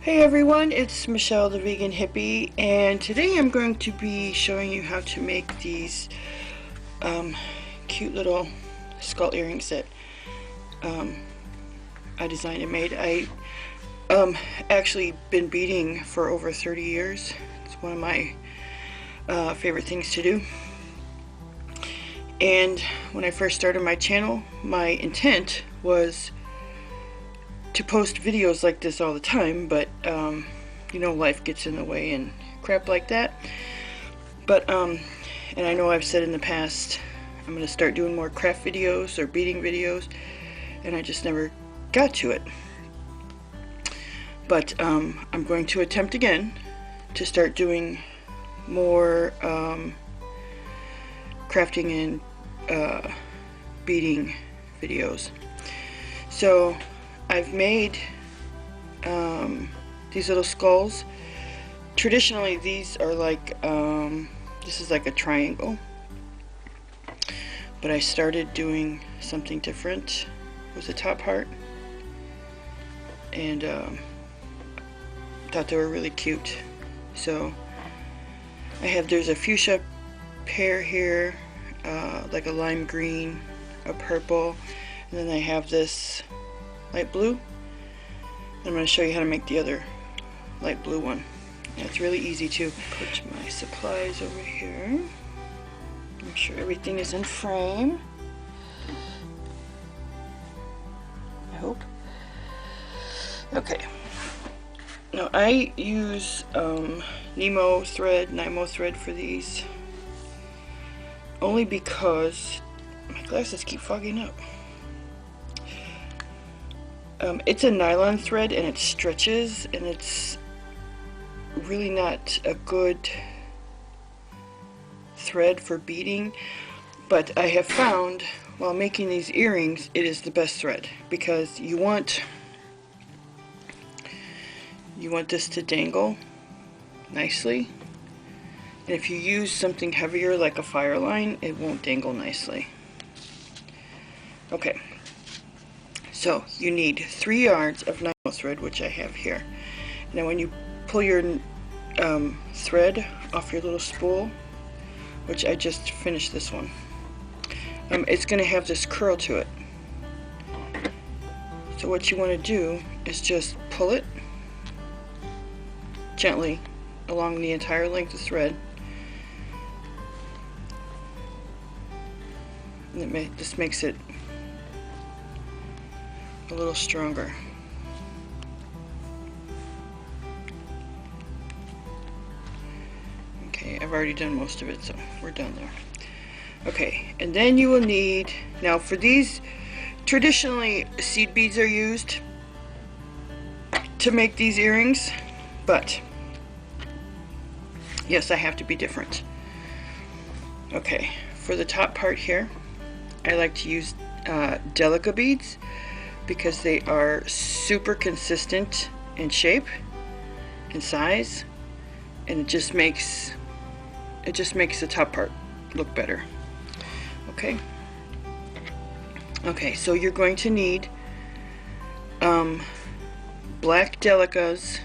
Hey everyone, it's Michelle the Vegan Hippie, and today I'm going to be showing you how to make these cute little skull earrings that I designed and made. I actually been beading for over 30 years. It's one of my favorite things to do. And when I first started my channel, my intent was to post videos like this all the time, but you know, life gets in the way and crap like that. But and I know I've said in the past I'm gonna start doing more craft videos or beading videos, and I just never got to it. But I'm going to attempt again to start doing more crafting and beading videos. So I've made these little skulls. Traditionally these are like, this is like a triangle, but I started doing something different with the top part, and thought they were really cute. So there's a fuchsia pear here, like a lime green, a purple, and then I have this light blue. I'm going to show you how to make the other light blue one. And it's really easy to put my supplies over here. Make sure everything is in frame. I hope. Okay. Now I use Nymo thread for these, only because my glasses keep fogging up. It's a nylon thread and it stretches, and it's really not a good thread for beading, but I have found while making these earrings it is the best thread, because you want this to dangle nicely, and if you use something heavier like a fire line, it won't dangle nicely. Okay. So you need 3 yards of Nymo thread, which I have here. Now when you pull your thread off your little spool, which I just finished this one, it's going to have this curl to it. So what you want to do is just pull it gently along the entire length of thread. And this makes it a little stronger. Okay, I've already done most of it, so we're done there. Okay, and then you will need, now for these, traditionally seed beads are used to make these earrings, but yes, I have to be different. Okay, for the top part here, I like to use Delicas beads, because they are super consistent in shape and size, and it just makes the top part look better. Okay, so you're going to need black Delicas,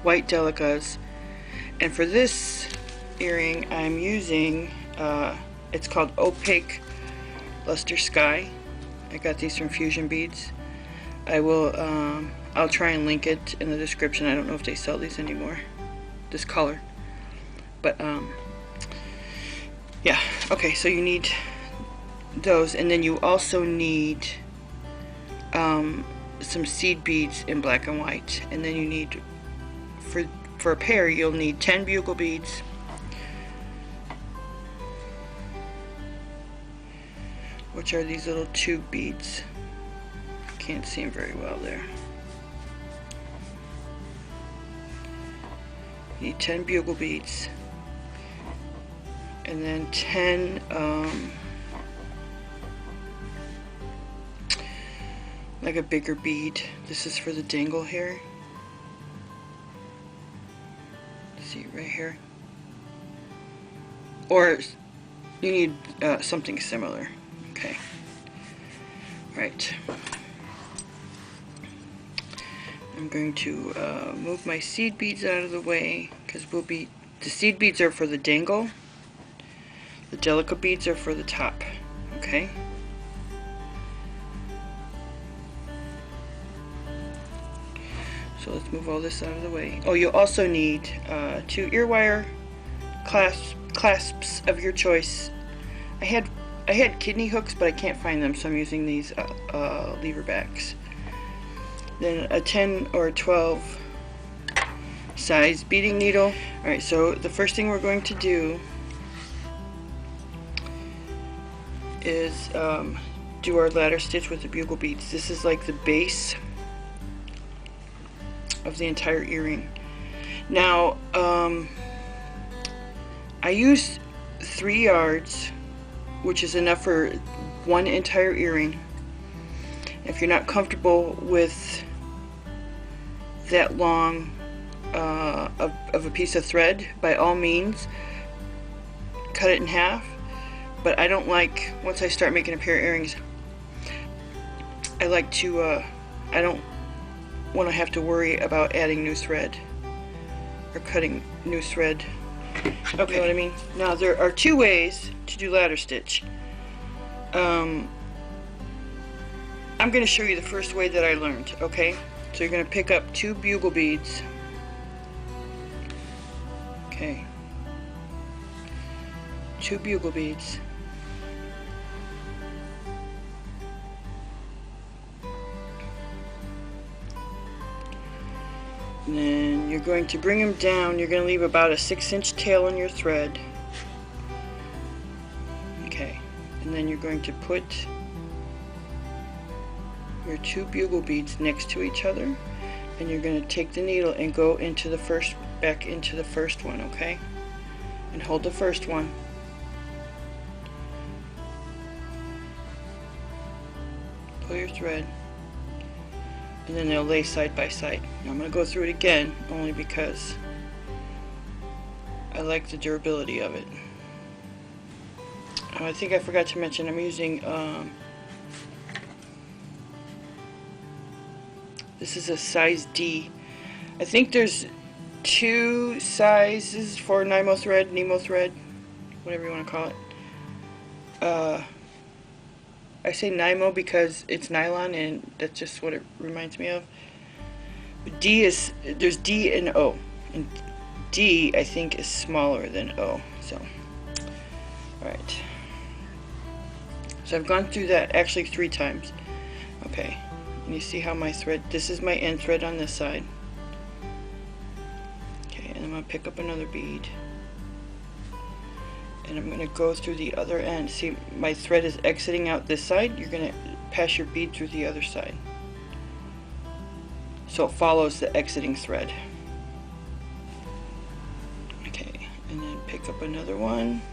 white Delicas, and for this earring I'm using it's called Opaque Luster Sky. I got these from Fusion Beads. I'll try and link it in the description. I don't know if they sell these anymore, this color, but yeah. Okay, so you need those, and then you also need some seed beads in black and white, and then you need, for a pair, you'll need 10 bugle beads, which are these little tube beads. Can't see them very well there. You need 10 bugle beads, and then 10 like a bigger bead. This is for the dangle here. See right here, or you need something similar. Okay, right. I'm going to move my seed beads out of the way, because the seed beads are for the dangle. The Delica beads are for the top. Okay. So let's move all this out of the way. Oh, you'll also need 2 ear wire clasps of your choice. I had kidney hooks, but I can't find them, so I'm using these lever backs. Then a 10 or 12 size beading needle. Alright, so the first thing we're going to do is do our ladder stitch with the bugle beads. This is like the base of the entire earring. Now, I used 3 yards, which is enough for 1 entire earring. If you're not comfortable with that long of a piece of thread, by all means cut it in half. But I don't like, once I start making a pair of earrings, I like to I don't want to have to worry about adding new thread or cutting new thread. Okay, you know what I mean? Now there are 2 ways to do ladder stitch. I'm going to show you the first way that I learned, okay? So you're going to pick up 2 bugle beads. Okay. 2 bugle beads. And then you're going to bring them down. You're going to leave about a 6-inch tail in your thread. Okay. And then you're going to put your 2 bugle beads next to each other, and you're going to take the needle and go into the first, back into the first one, okay? And hold the first one. Pull your thread, and then they'll lay side by side. Now I'm going to go through it again, only because I like the durability of it. I think I forgot to mention I'm using this is a size D. I think there's 2 sizes for Nymo thread, whatever you want to call it. I say Nymo because it's nylon, and that's just what it reminds me of. But there's D and O, and D I think is smaller than O. So, alright. So I've gone through that actually 3 times. Okay. And you see how my thread, this is my end thread on this side. Okay, and I'm going to pick up another bead. And I'm going to go through the other end. See, my thread is exiting out this side. You're going to pass your bead through the other side. So it follows the exiting thread. Okay, and then pick up another one.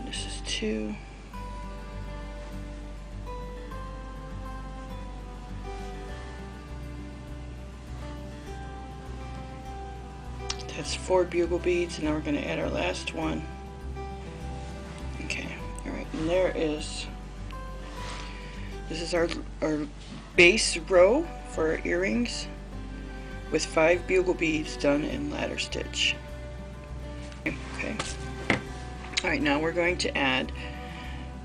This is 2. That's 4 bugle beads, and now we're going to add our last one. Okay, alright, and this is our base row for our earrings with 5 bugle beads done in ladder stitch. Okay. Alright, now we're going to add,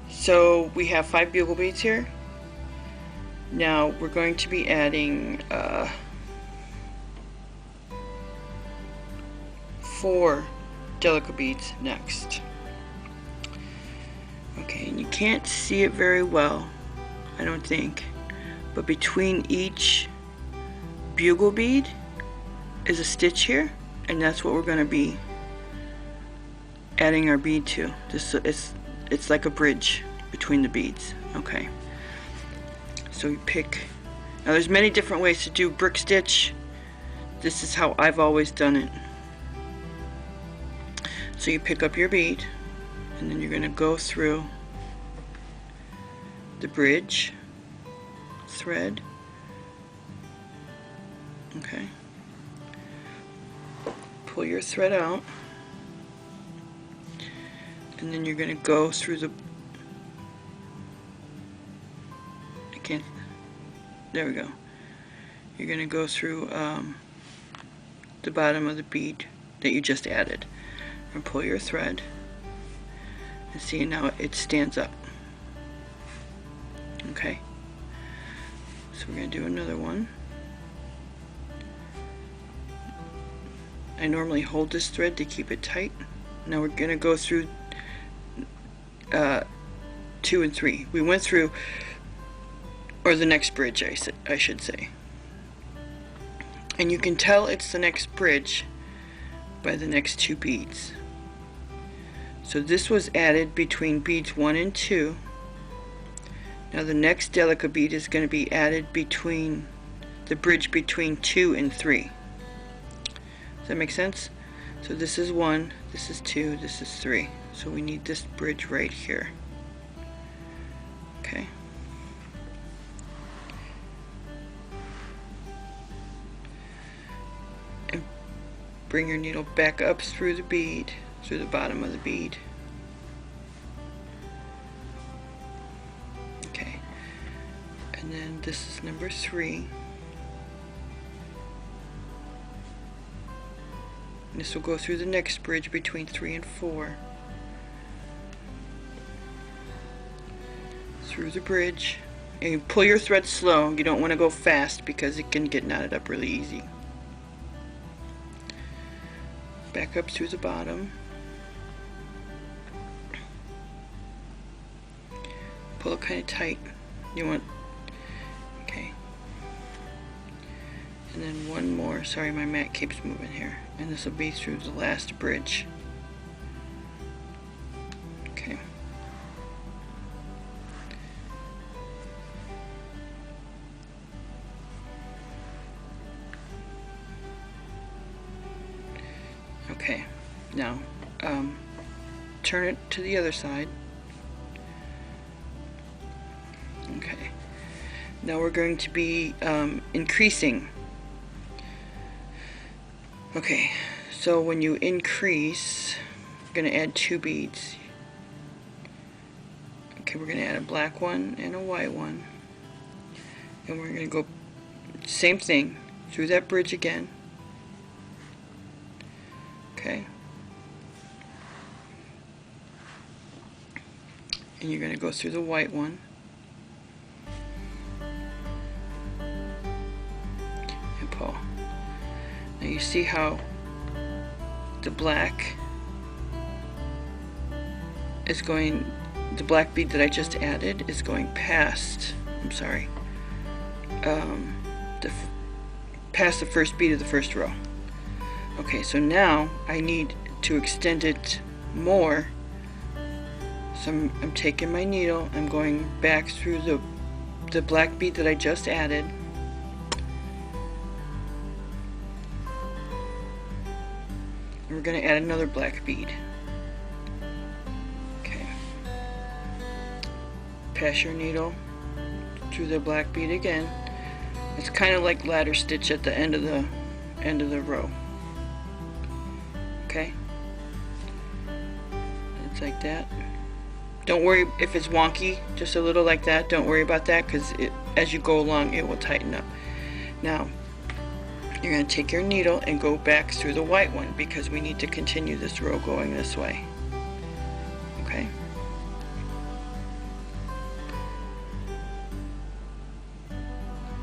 so we have 5 bugle beads here. Now we're going to be adding 4 Delica beads next. Okay, and you can't see it very well, I don't think, but between each bugle bead is a stitch here, and that's what we're going to be adding our bead to. It's like a bridge between the beads. Okay, so you pick, now there's many different ways to do brick stitch. This is how I've always done it. So you pick up your bead, and then you're going to go through the bridge thread. Okay. Pull your thread out, and then you're going to go through the, there we go. You're going to go through the bottom of the bead that you just added, and pull your thread, and see now it stands up. Okay, so we're going to do another one. I normally hold this thread to keep it tight. Now we're going to go through 2 and 3. We went through, or the next bridge, I should say. And you can tell it's the next bridge by the next 2 beads. So this was added between beads 1 and 2. Now the next Delica bead is going to be added between the bridge between 2 and 3. Does that make sense? So this is 1, this is 2, this is 3. So we need this bridge right here. Okay. And bring your needle back up through the bead, through the bottom of the bead. Okay. And then this is number 3. This will go through the next bridge between 3 and 4. Through the bridge. And you pull your thread slow. You don't want to go fast because it can get knotted up really easy. Back up through the bottom. Pull it kind of tight. You want, okay. And then one more. Sorry, my mat keeps moving here. And this will be through the last bridge. Okay. Okay. Now, turn it to the other side. Okay. Now we're going to be increasing. Okay, so when you increase, you're going to add 2 beads. Okay, we're going to add a black one and a white one. And we're going to go same thing through that bridge again. Okay. And you're going to go through the white one. And pull. Now you see how the black is going, the black bead that I just added is going past, I'm sorry, past the first bead of the first row. Okay, so now I need to extend it more. So I'm taking my needle, I'm going back through the black bead that I just added. We're going to add another black bead. Okay. Pass your needle through the black bead again. It's kind of like ladder stitch at the end of the row. Okay. It's like that. Don't worry if it's wonky, just a little like that. Don't worry about that because as you go along it will tighten up. Now you're going to take your needle and go back through the white one because we need to continue this row going this way. Okay?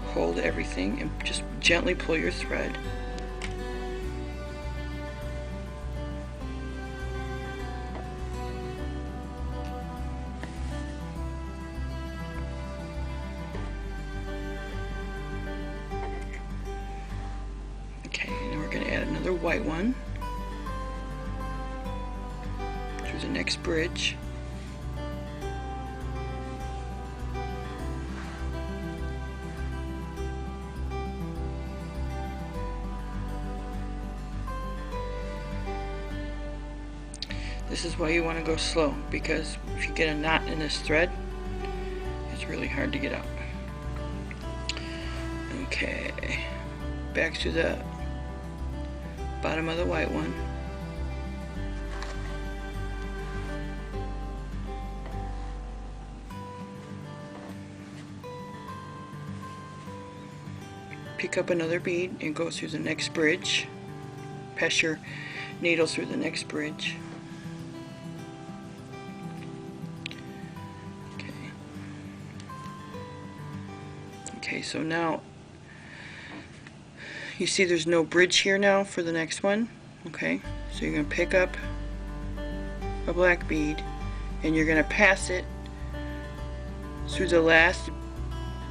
Hold everything and just gently pull your thread. White one through the next bridge. This is why you want to go slow, because if you get a knot in this thread, it's really hard to get out. Okay, back to the bottom of the white one. Pick up another bead and go through the next bridge. Pass your needle through the next bridge. Okay, so now you see there's no bridge here now for the next one. Okay, so you're going to pick up a black bead and you're going to pass it through the last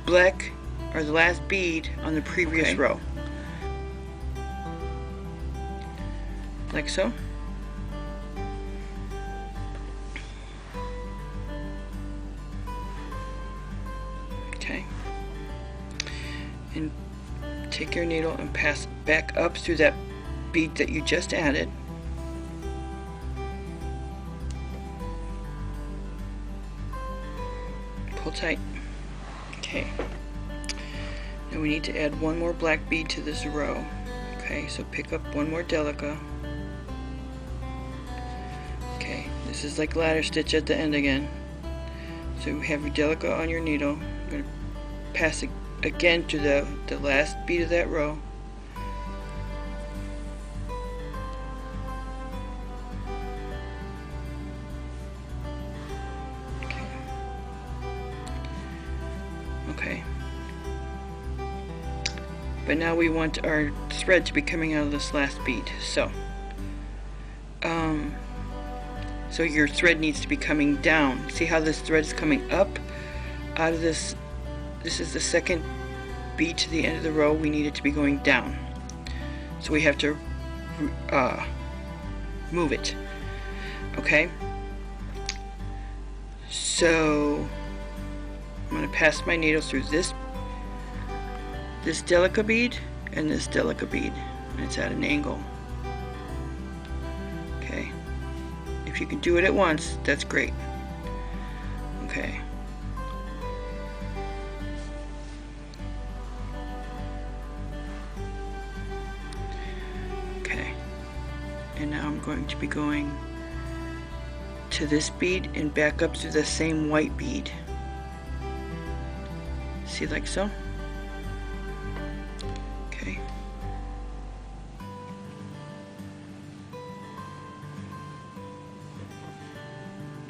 black or the last bead on the previous row. Like so. Okay. And take your needle and pass back up through that bead that you just added. Pull tight. Okay. Now we need to add one more black bead to this row. Okay, so pick up one more Delica. Okay, this is like ladder stitch at the end again. So you have your Delica on your needle. I'm going to pass it again to the last bead of that row. Okay. But now we want our thread to be coming out of this last bead. So your thread needs to be coming down. See how this thread is coming up out of this? This is the second bead to the end of the row. We need it to be going down. So we have to move it. Okay? So I'm going to pass my needle through this Delica bead and this Delica bead, and it's at an angle. Okay, if you can do it at once, that's great. Okay. Okay, and now I'm going to be going to this bead and back up through the same white bead. See, like so. Okay.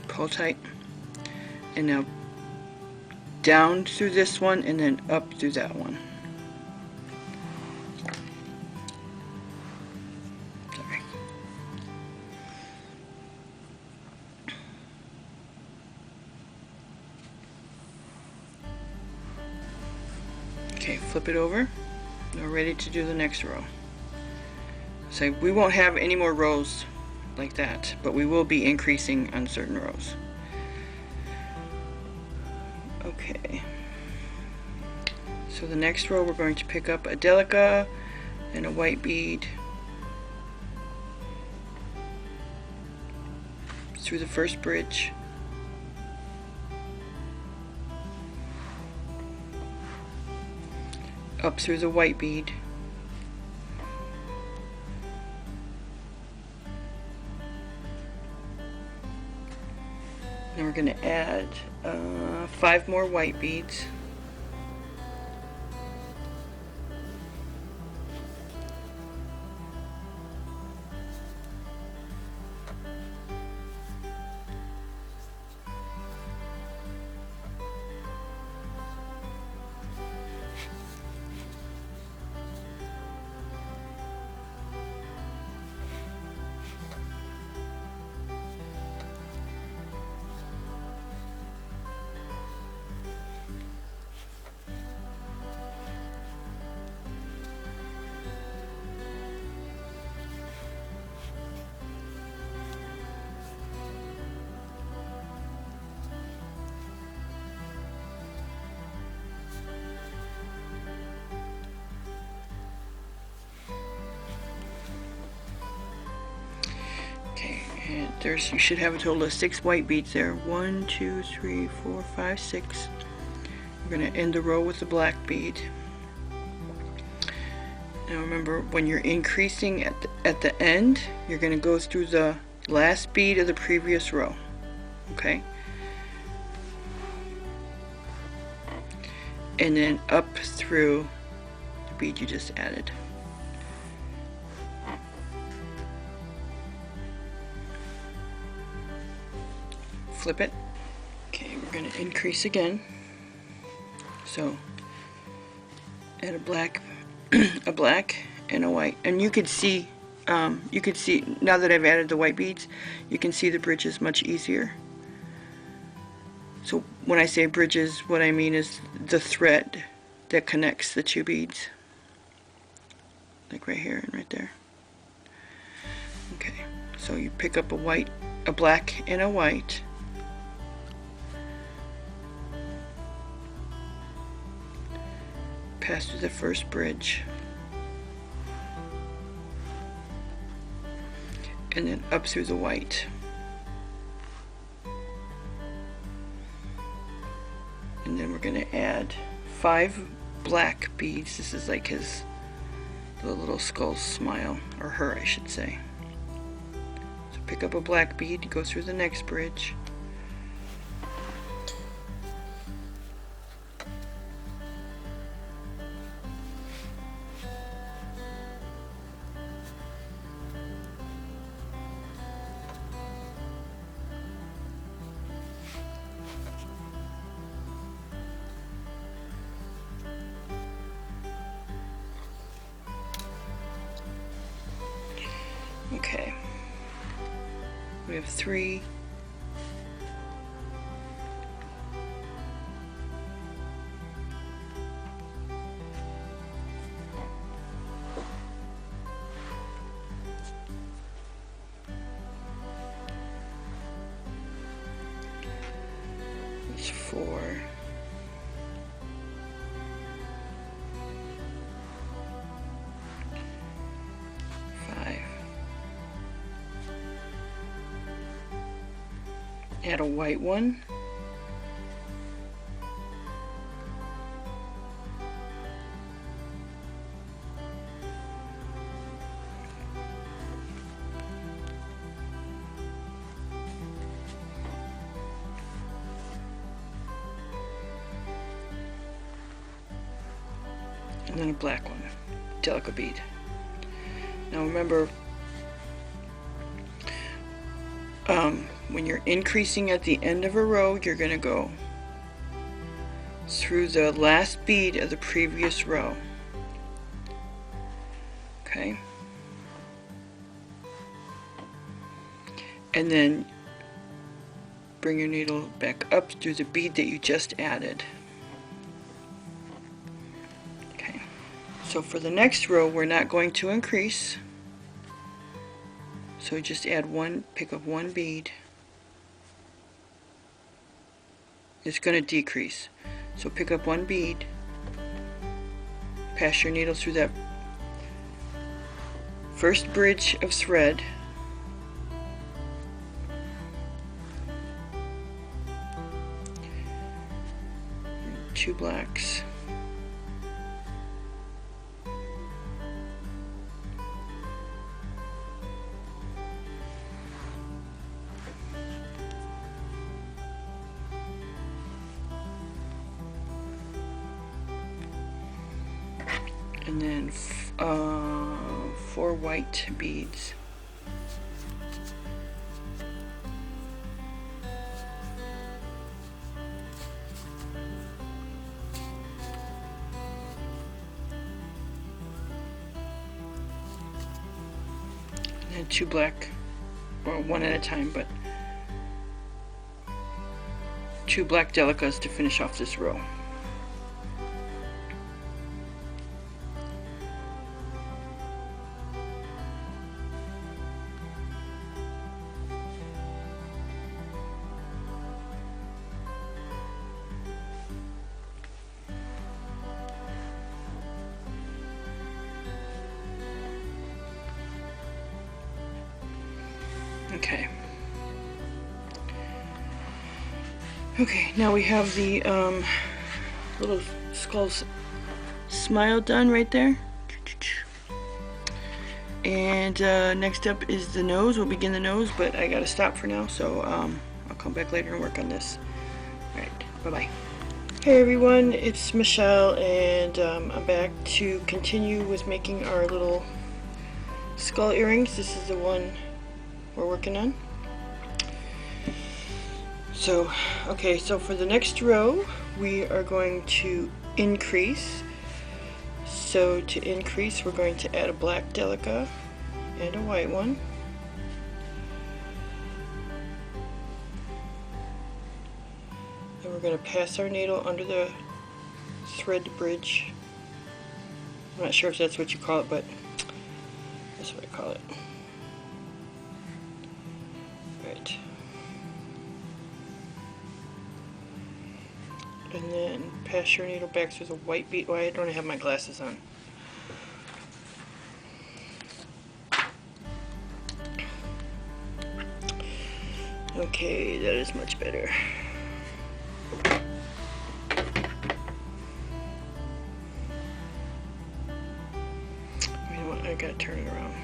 Pull tight. And now down through this one and then up through that one. Sorry. Okay, flip it over. We're ready to do the next row. So we won't have any more rows like that, but we will be increasing on certain rows. Okay. So the next row we're going to pick up a Delica and a white bead through the first bridge. Up through the white bead. Then we're going to add 5 more white beads. And you should have a total of 6 white beads there. 1, 2, 3, 4, 5, 6. We're going to end the row with the black bead. Now remember, when you're increasing at the end, you're going to go through the last bead of the previous row. Okay? And then up through the bead you just added. Flip it. Okay, we're going to increase again. So add a black and a white, and you could see now that I've added the white beads, you can see the bridges much easier. So when I say bridges, what I mean is the thread that connects the two beads, like right here and right there. Okay, so you pick up a black and a white, pass through the first bridge, and then up through the white, and then we're going to add 5 black beads. This is like the little skull smile, or her I should say. So pick up a black bead, go through the next bridge, okay, we have 3, 4, 5. Add a white one. And then a black one, Delicas bead. Now remember, when you're increasing at the end of a row, you're going to go through the last bead of the previous row. Okay? And then bring your needle back up through the bead that you just added. Okay. So for the next row, we're not going to increase. So just add one, pick up one bead. It's going to decrease. So pick up one bead, pass your needle through that first bridge of thread, two blacks, and then 4 white beads. And 2 black, or one at a time, but 2 black Delicas to finish off this row. Okay. Okay, now we have the little skull smile done right there. And next up is the nose. We'll begin the nose, but I gotta stop for now, so I'll come back later and work on this. Alright, bye-bye. Hey everyone, it's Michelle, and I'm back to continue with making our little skull earrings. This is the one we're working on. So, okay, so for the next row, we are going to increase. So to increase, we're going to add a black Delica and a white one. Then we're going to pass our needle under the thread bridge. I'm not sure if that's what you call it, but that's what I call it. Right. And then pass your needle back through the white bead. Why I don't have my glasses on. Okay, that is much better. I gotta turn it around.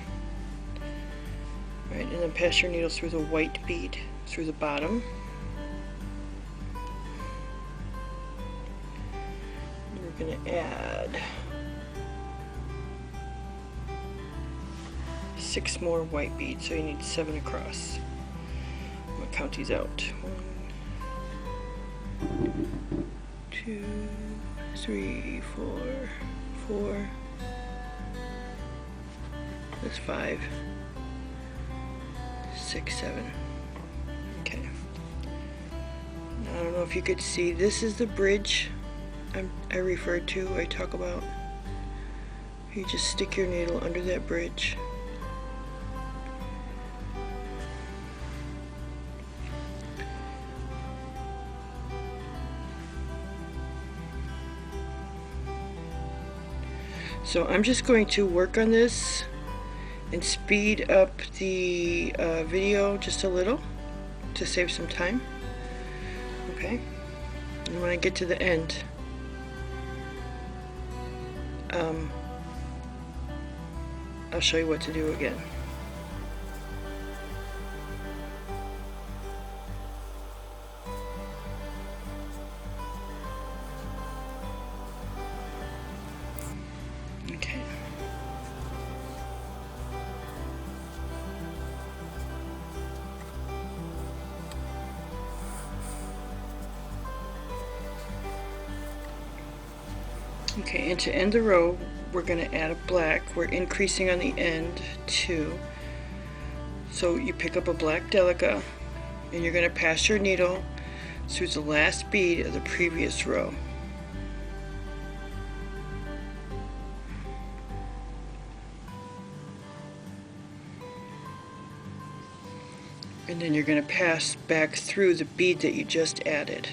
Right, and then pass your needle through the white bead, through the bottom. We're gonna add 6 more white beads, so you need 7 across. I'm gonna count these out. 1, 2, 3, 4, 4. That's 5, 6, 7. Okay. Now, I don't know if you could see. This is the bridge I refer to. I talk about. You just stick your needle under that bridge. So I'm just going to work on this and speed up the video just a little to save some time. Okay, and when I get to the end, I'll show you what to do again. Okay. Okay, and to end the row, we're going to add a black. We're increasing on the end too. So you pick up a black Delica and you're going to pass your needle through the last bead of the previous row. And then you're going to pass back through the bead that you just added.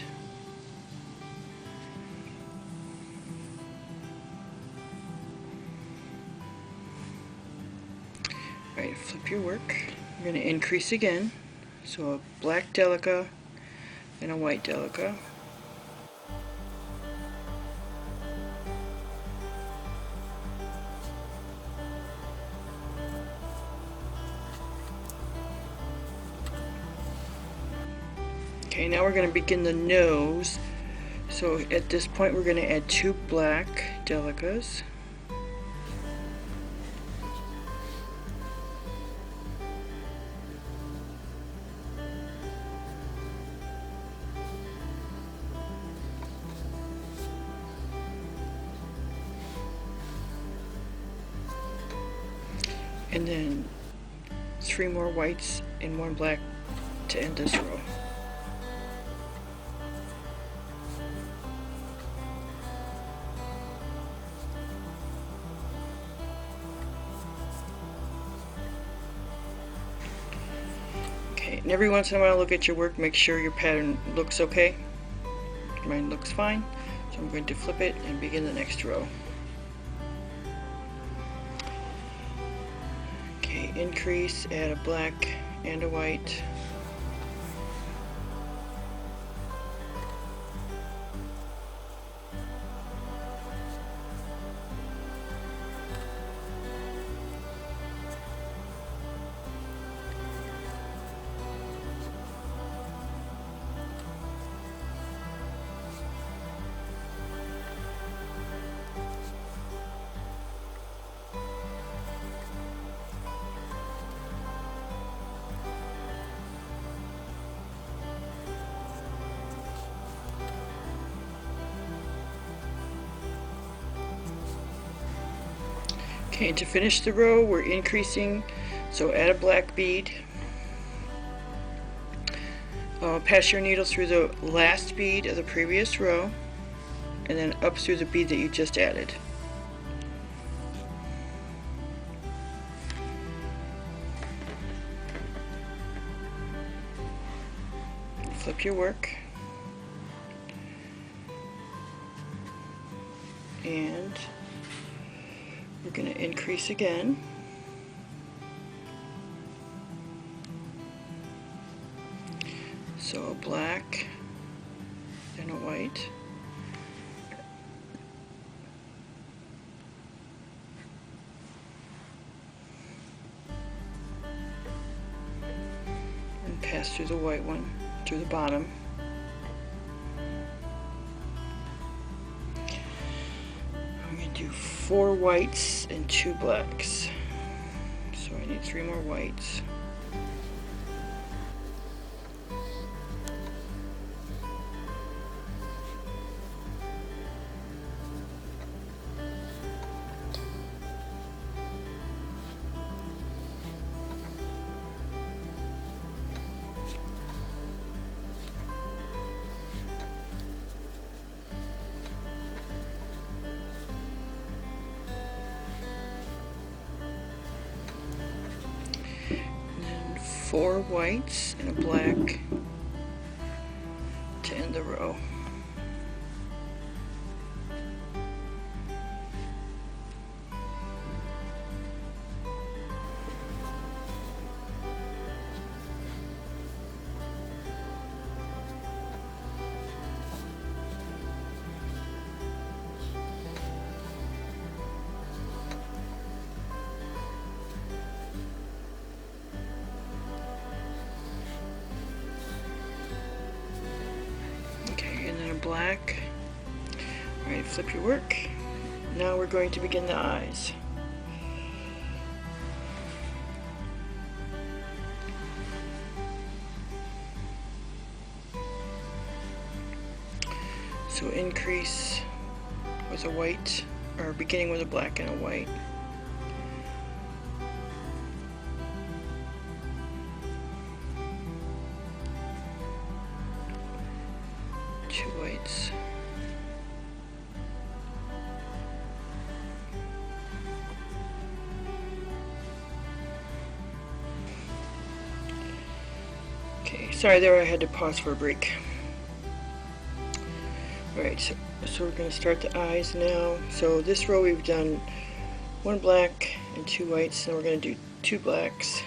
Alright, flip your work. You're going to increase again. So a black Delica and a white Delica. Okay, now we're going to begin the nose. So at this point we're going to add 2 black Delicas. And then 3 more whites and 1 black to end this row. Okay, and every once in a while look at your work, make sure your pattern looks okay. Mine looks fine, so I'm going to flip it and begin the next row. Increase, add a black and a white. Okay, and to finish the row, we're increasing, so add a black bead. Pass your needle through the last bead of the previous row, and then up through the bead that you just added. Flip your work, and we're going to increase again. So a black and a white. And pass through the white one, through the bottom. I'm going to do 4 whites and 2 blacks. So I need 3 more whites. And 4 whites and a black to end the row. Black. Alright, flip your work. Now we're going to begin the eyes. So increase with a white, or beginning with a black and a white. Two whites. Okay, sorry there, I had to pause for a break. Alright, so we're going to start the eyes now. So this row we've done 1 black and 2 whites, and we're going to do 2 blacks.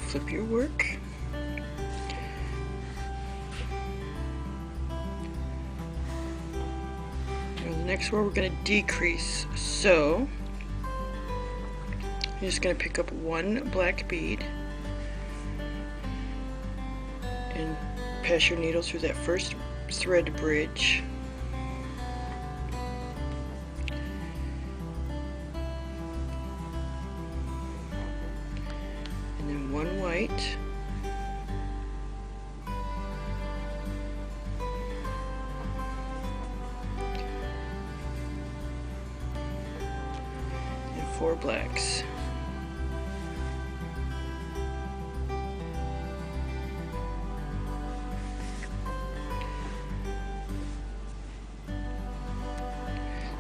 flip your work. And the next row we're going to decrease. So you're just going to pick up one black bead and pass your needle through that first thread bridge. And then one white. And 4 blacks.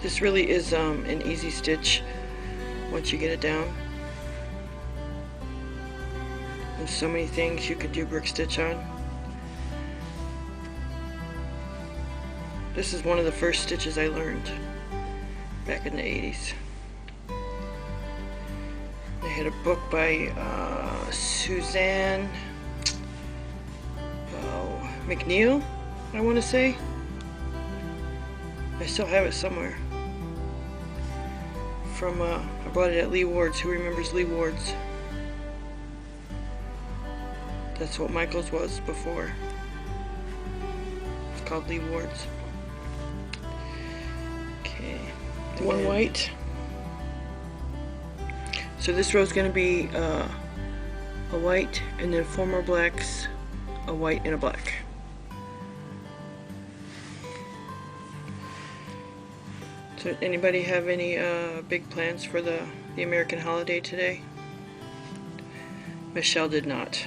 This really is an easy stitch once you get it down. There's so many things you could do brick stitch on. This is one of the first stitches I learned back in the 80s. I had a book by Suzanne McNeil, I want to say. I still have it somewhere. From I bought it at Lee Ward's. Who remembers Lee Ward's? That's what Michael's was before. It's called Lee Ward's. Okay, one white. So this row is going to be a white, and then 4 more blacks, a white and a black. So anybody have any big plans for the American holiday today? Michelle did not.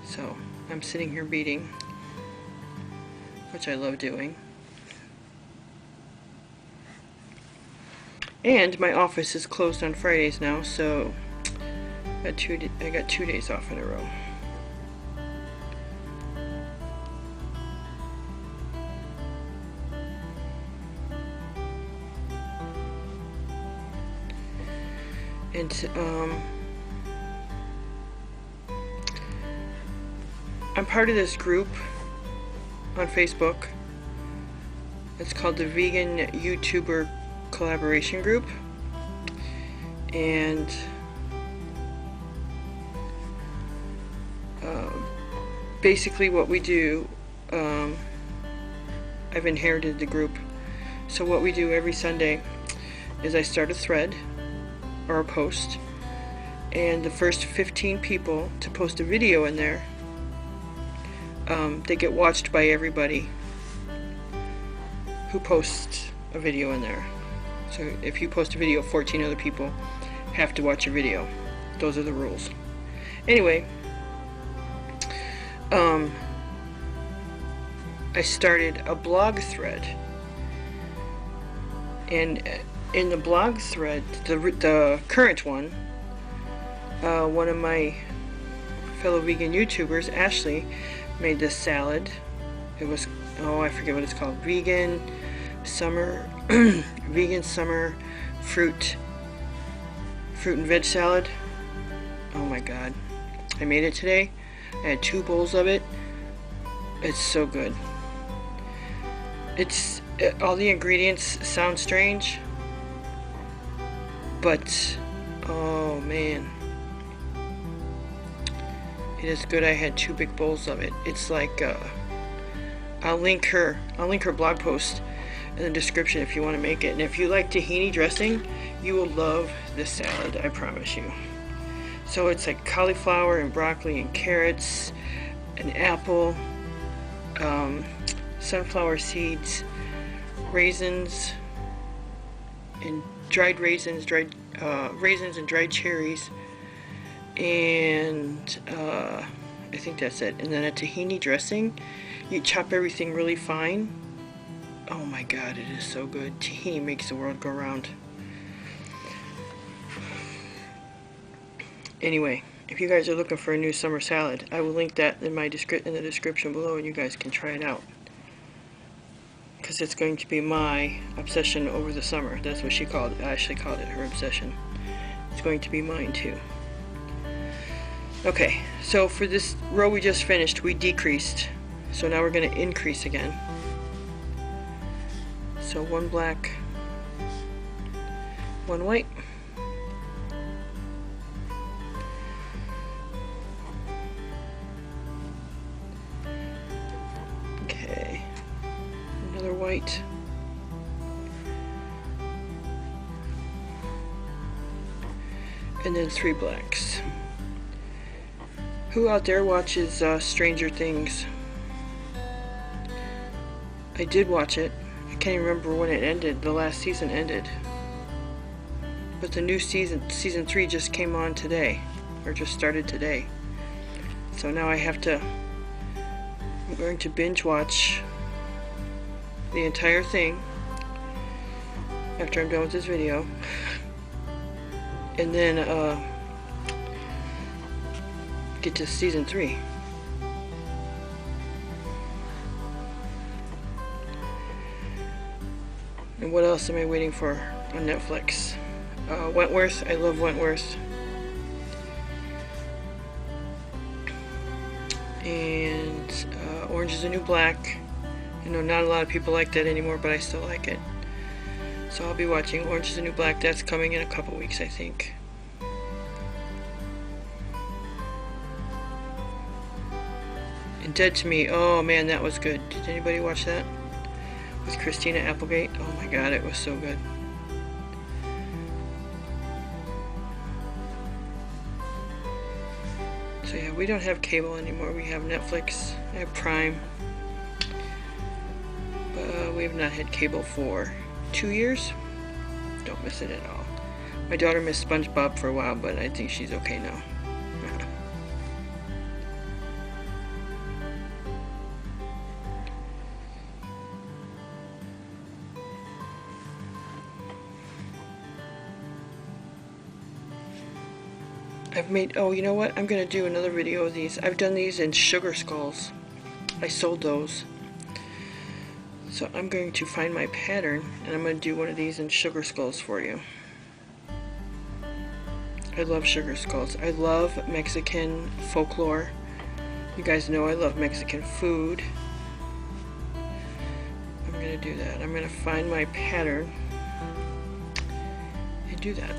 So I'm sitting here beading, which I love doing. And my office is closed on Fridays now, so I got 2 days off in a row. And I'm part of this group on Facebook. It's called the Vegan YouTuber Collaboration Group, and basically what we do, I've inherited the group, so what we do every Sunday is I start a thread or a post, and the first 15 people to post a video in there, they get watched by everybody who posts a video in there. So if you post a video, 14 other people have to watch your video. Those are the rules. Anyway, I started a blog thread, and in the blog thread, the current one, one of my fellow vegan YouTubers, Ashley, made this salad. It was, oh, I forget what it's called, vegan summer fruit and veg salad. Oh my god, I made it today. I had 2 bowls of it. It's so good. All the ingredients sound strange, but oh man, it is good. I had 2 big bowls of it. It's like I'll link her blog post in the description if you want to make it. And if you like tahini dressing, you will love this salad, I promise you. So it's like cauliflower and broccoli and carrots, an apple, sunflower seeds, raisins, and dried raisins, raisins and dried cherries, and I think that's it. And then a tahini dressing. You chop everything really fine. Oh my god, it is so good. Tahini makes the world go round. Anyway, if you guys are looking for a new summer salad, I will link that in the description below, and you guys can try it out. Because it's going to be my obsession over the summer. That's what she called it. Ashley called it her obsession. It's going to be mine too. Okay, so for this row we just finished, we decreased. So now we're going to increase again. So 1 black, 1 white. Okay, another white. And then 3 blacks. Who out there watches Stranger Things? I did watch it. I can't even remember when it ended. The last season ended. But the new season, season 3, just came on today. Or just started today. So now I'm going to binge watch the entire thing after I'm done with this video. And then get to season 3. And what else am I waiting for on Netflix? Wentworth. I love Wentworth. And Orange is the New Black. I know not a lot of people like that anymore, but I still like it. So I'll be watching Orange is the New Black. That's coming in a couple weeks, I think. And Dead to Me. Oh man, that was good. Did anybody watch that? With Christina Applegate. Oh my god, it was so good. So yeah, we don't have cable anymore. We have Netflix. I have Prime. But we have not had cable for 2 years. Don't miss it at all. My daughter missed SpongeBob for a while, but I think she's okay now. I've made, oh, you know what? I'm gonna do another video of these. I've done these in sugar skulls. I sold those. So I'm going to find my pattern and I'm going to do one of these in sugar skulls for you. I love sugar skulls. I love Mexican folklore. You guys know I love Mexican food. I'm going to do that. I'm going to find my pattern and do that.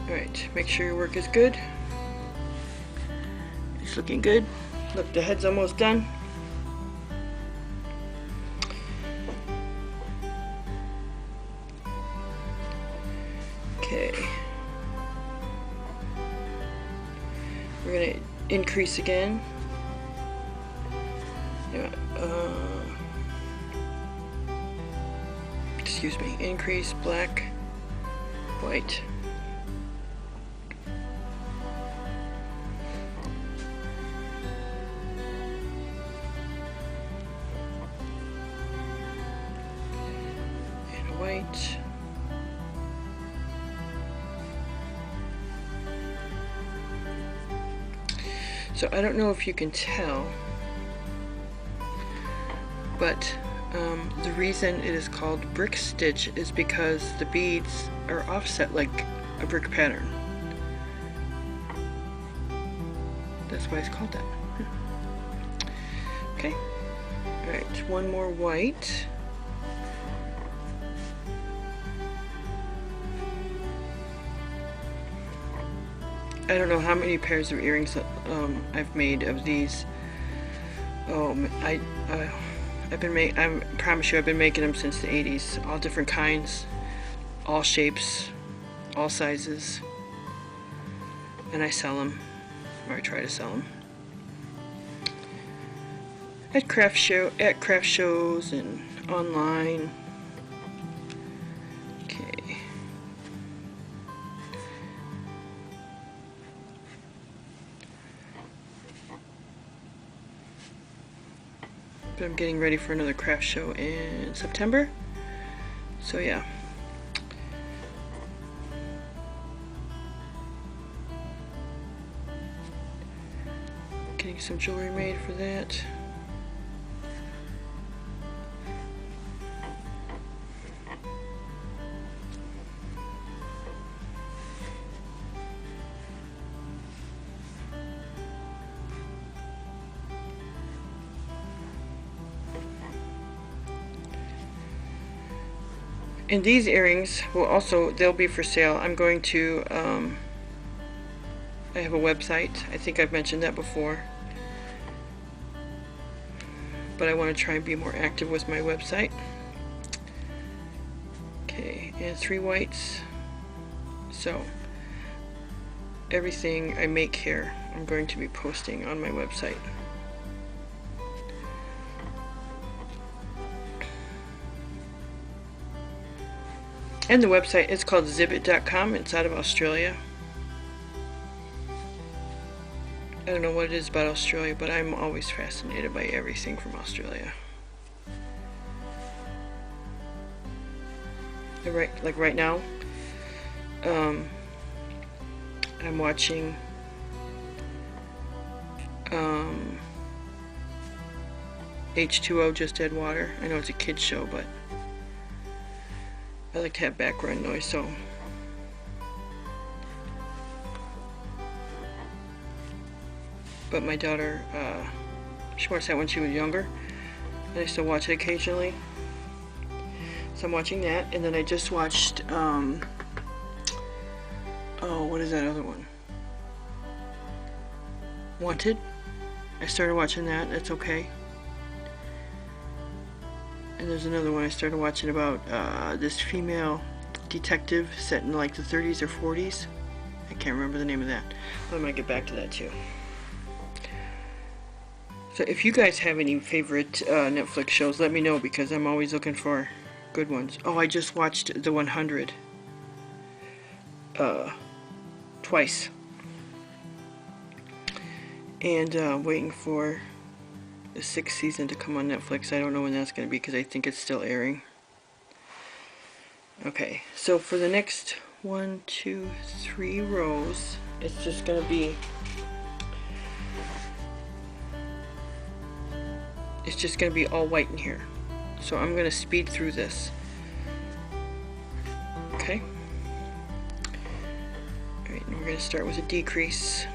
Alright, make sure your work is good. It's looking good. Look, the head's almost done. Okay. We're going to increase again. Excuse me, increase, black, white. White. So I don't know if you can tell, but the reason it is called brick stitch is because the beads are offset like a brick pattern. That's why it's called that. Okay. Alright, one more white. I don't know how many pairs of earrings I've made of these. Oh, I promise you I've been making them since the 80s. All different kinds, all shapes, all sizes. And I sell them, or I try to sell them. At craft shows and online. Okay. But I'm getting ready for another craft show in September. So yeah. Getting some jewelry made for that. And these earrings will also, they'll be for sale. I'm going to, I have a website. I think I've mentioned that before. But I want to try and be more active with my website. Okay, and 3 whites. So, everything I make here, I'm going to be posting on my website. And the website is called Zibbit.com. It's out of Australia. I don't know what it is about Australia, but I'm always fascinated by everything from Australia. Like right now, I'm watching H2O, Just Dead Water. I know it's a kid's show, but I like to have background noise, so but my daughter, she watched that when she was younger, and I still watch it occasionally. So I'm watching that, and then I just watched, oh, what is that other one? Wanted. I started watching that. That's okay. And there's another one I started watching about this female detective set in like the 30s or 40s. I can't remember the name of that. I'm gonna get back to that too. So if you guys have any favorite Netflix shows, let me know, because I'm always looking for good ones. Oh, I just watched The 100 twice. And waiting for the 6th season to come on Netflix. I don't know when that's going to be, because I think it's still airing. Okay, so for the next 1, 2, 3 rows, it's just going to be, all white in here. So I'm going to speed through this. Okay. Alright, and we're going to start with a decrease.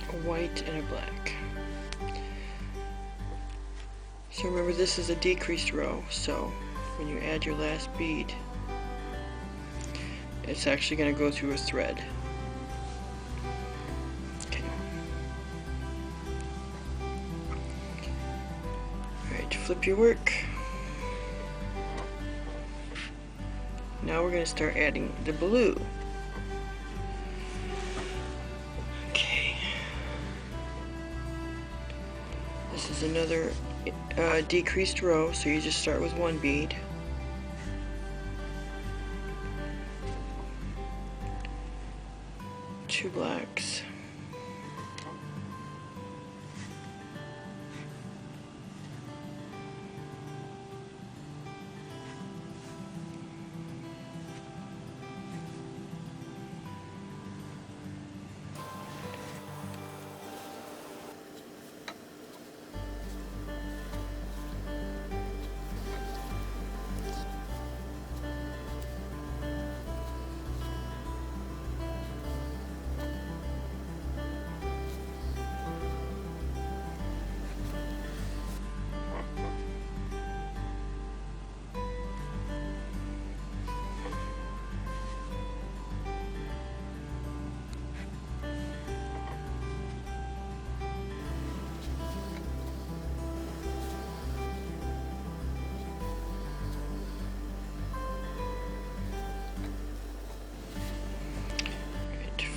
a white, and a black. So remember, this is a decreased row, so when you add your last bead, it's actually going to go through a thread. Okay. Alright, flip your work. Now we're going to start adding the blue. Okay. This is another decreased row, so you just start with one bead. Two blacks.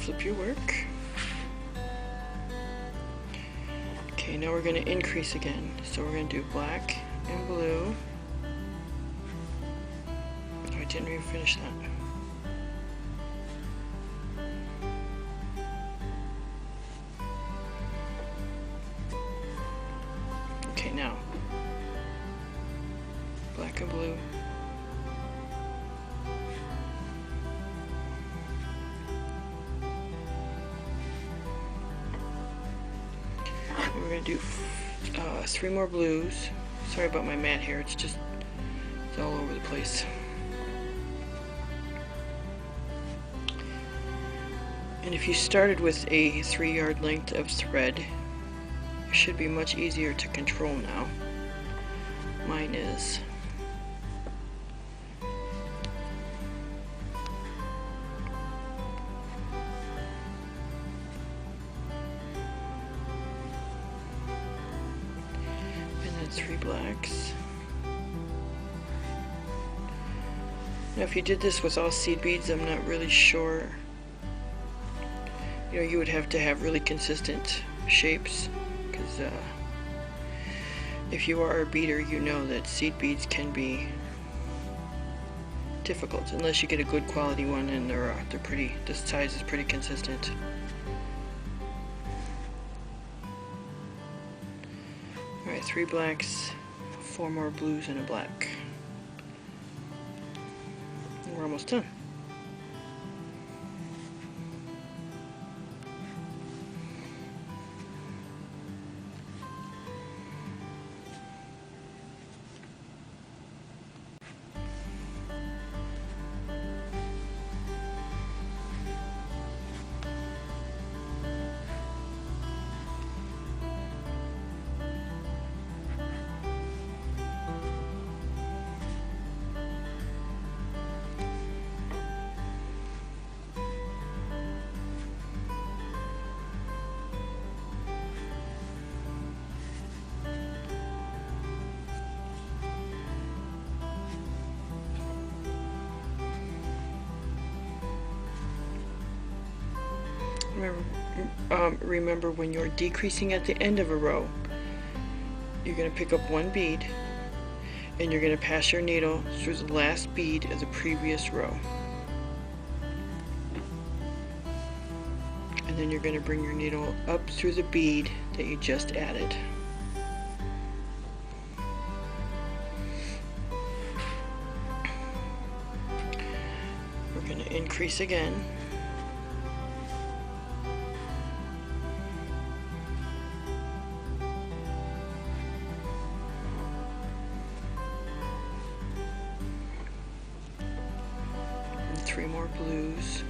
Flip your work. Okay, now we're going to increase again. So we're going to do black and blue. Oh, I didn't even finish that. Okay, now black and blue. We're going to do 3 more blues. Sorry about my mat here, it's all over the place. And if you started with a 3-yard length of thread, it should be much easier to control now. Mine is. And then 3 blacks. Now if you did this with all seed beads, I'm not really sure. You know, you would have to have really consistent shapes, because if you are a beader, you know that seed beads can be difficult unless you get a good quality one, and they're pretty. The size is pretty consistent. All right, 3 blacks, 4 more blues, and a black. And we're almost done. Remember when you're decreasing at the end of a row, you're going to pick up 1 bead and you're going to pass your needle through the last bead of the previous row. And then you're going to bring your needle up through the bead that you just added. We're going to increase again. And 3 more blues.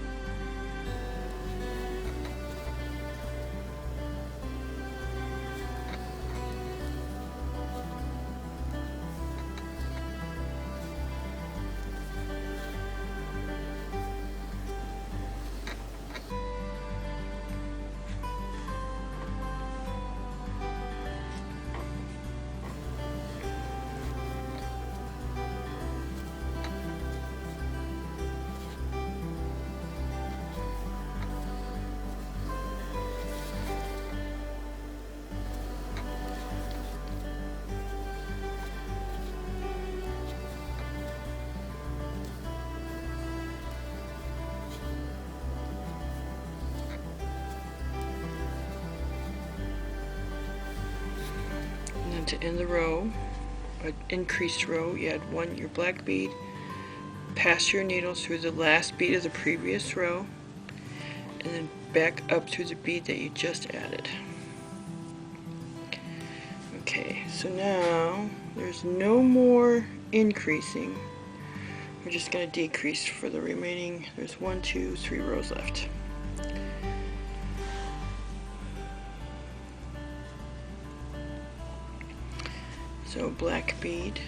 to end the row, an increased row, you add your black bead, pass your needle through the last bead of the previous row, and then back up through the bead that you just added. Okay, so now there's no more increasing. We're just going to decrease for the remaining, there's 1, 2, 3 rows left. So black bead,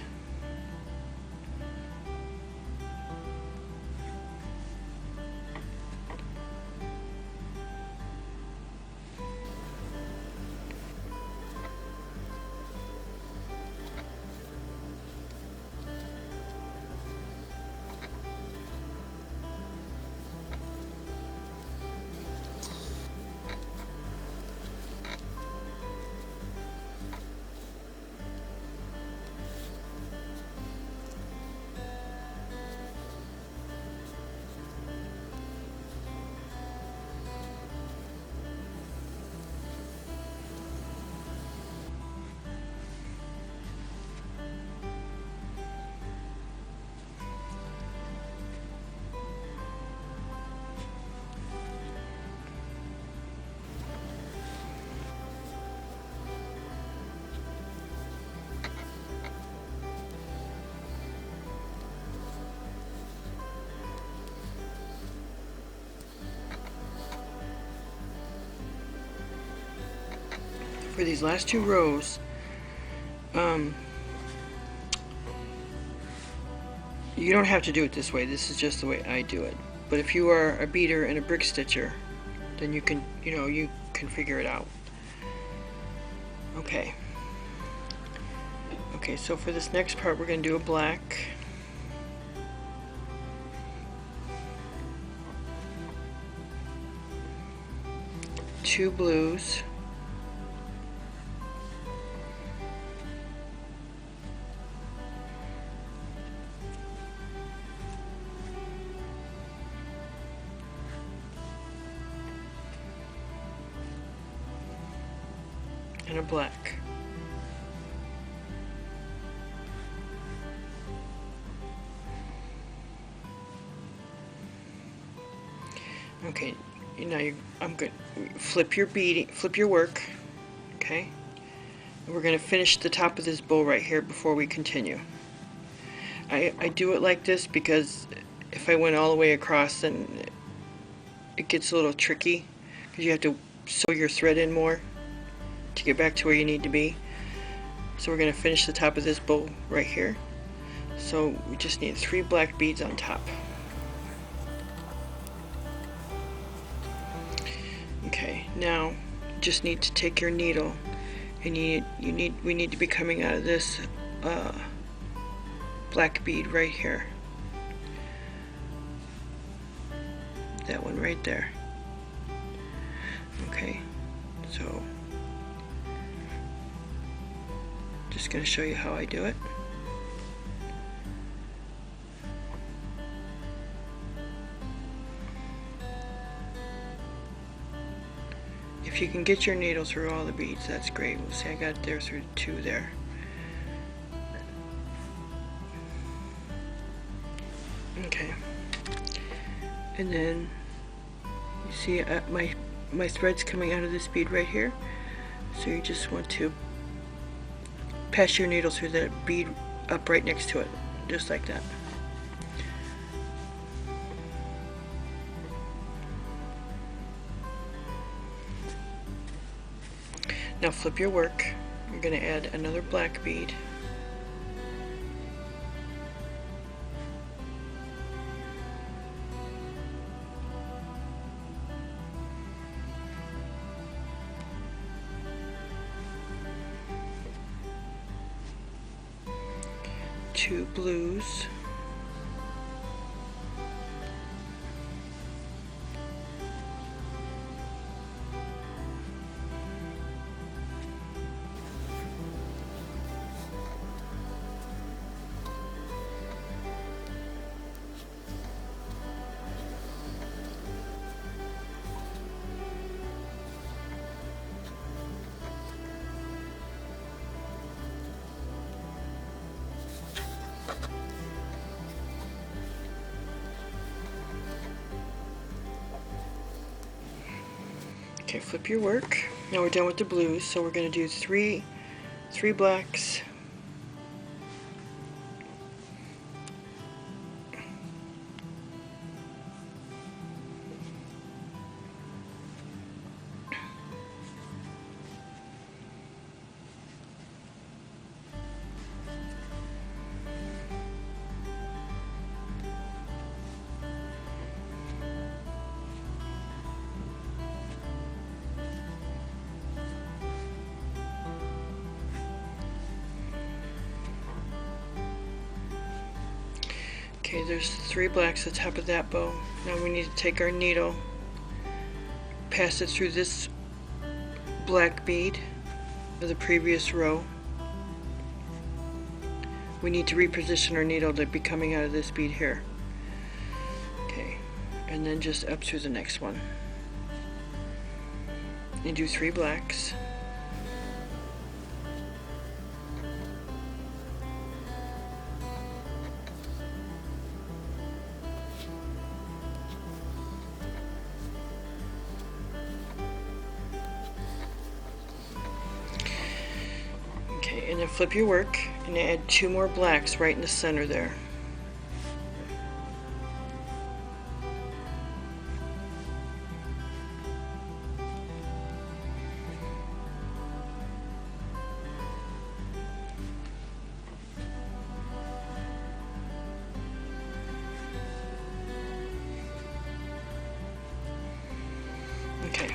for these last 2 rows, you don't have to do it this way. This is just the way I do it. But if you are a beater and a brick stitcher, then you can, you can figure it out. Okay. Okay, so for this next part, we're going to do a black. Two blues. And a black. Okay, now I'm good. Flip your beading, flip your work. Okay, and we're going to finish the top of this bow right here before we continue. I do it like this because if I went all the way across, then it gets a little tricky because you have to sew your thread in more to get back to where you need to be. So we're going to finish the top of this bow right here. So we just need 3 black beads on top. Okay, now you just need to take your needle and we need to be coming out of this black bead right here. That one right there. Okay, so just going to show you how I do it. If you can get your needle through all the beads, that's great. We'll see, I got it there through 2 there. Okay, and then you see my thread's coming out of this bead right here. So you just want to pass your needle through that bead up right next to it, just like that. Now flip your work. You're going to add another black bead. Two blues. Okay, flip your work. Now we're done with the blues, so we're going to do three blacks, okay, there's 3 blacks at the top of that bow. Now we need to take our needle, pass it through this black bead of the previous row. We need to reposition our needle to be coming out of this bead here. Okay, and then just up through the next one. And do 3 blacks. Okay, and then flip your work and add 2 more blacks right in the center there. Okay.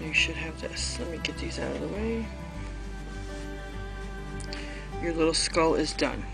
You should have this. Let me get these out of the way. Your little skull is done.